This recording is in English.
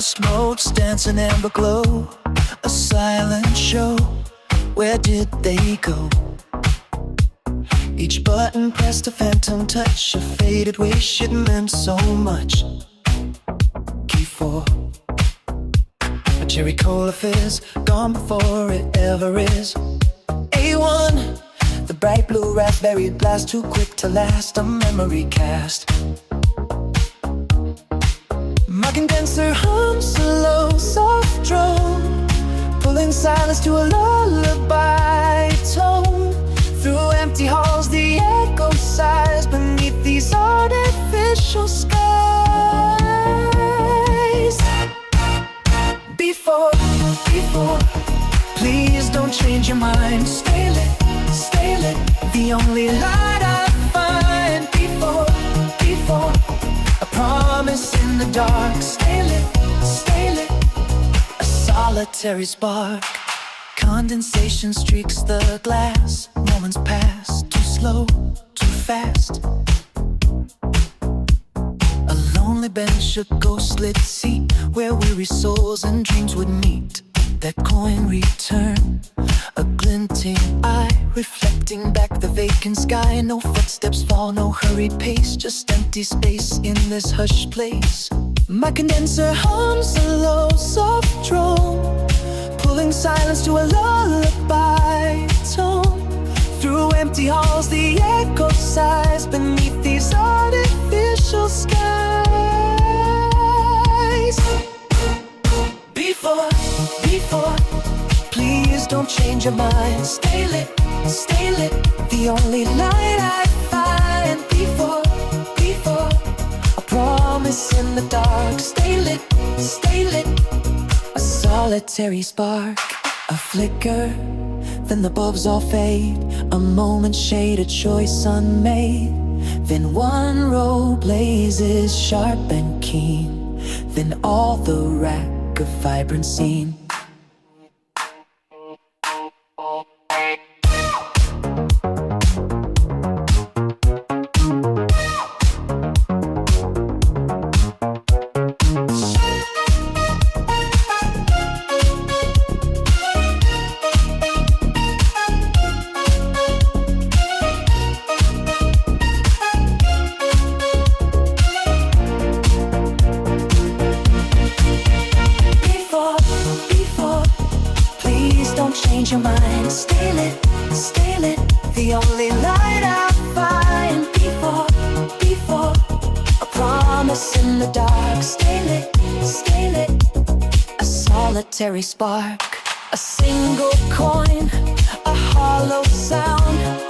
Dust motes dance in amber glow, a silent show. Where did they go? Each button pressed a phantom touch, a faded wish, it meant so much. Key 4, a cherry cola fizz, gone before it ever is. A1, the bright blue raspberry blast, too quick to last, a memory cast. My condenser hums a low, soft drone, pulling silence to a lullaby tone. Through empty halls the echo sighs beneath these artificial skies. Before, please don't change your mind. Stay lit, the only light I find. Before, a promise in the dark. Stay lit, a solitary spark. Condensation streaks the glass. Moments pass, too slow, too fast. A lonely bench, a ghostlit seat, where weary souls and dreams would meet. That coin return, a glinting eye, reflecting back the vacant sky. No footsteps fall, no hurried pace, just empty space in this hushed place. My condenser hums a low, soft drone, pulling silence to a lullaby tone. Through empty halls the echo sighs beneath these artificial skies. Before, please don't change your mind. Stay lit, the only light I find. Before, a promise in the dark. Stay lit, a solitary spark. A flicker, then the bulbs all fade. A moment shade, a choice unmade. Then one row blazes sharp and keen. Then all the rack of vibrant scene. Don't change your mind. Stay lit, the only light I find. Before, a promise in the dark. Stay lit, a solitary spark. A single coin, a hollow sound.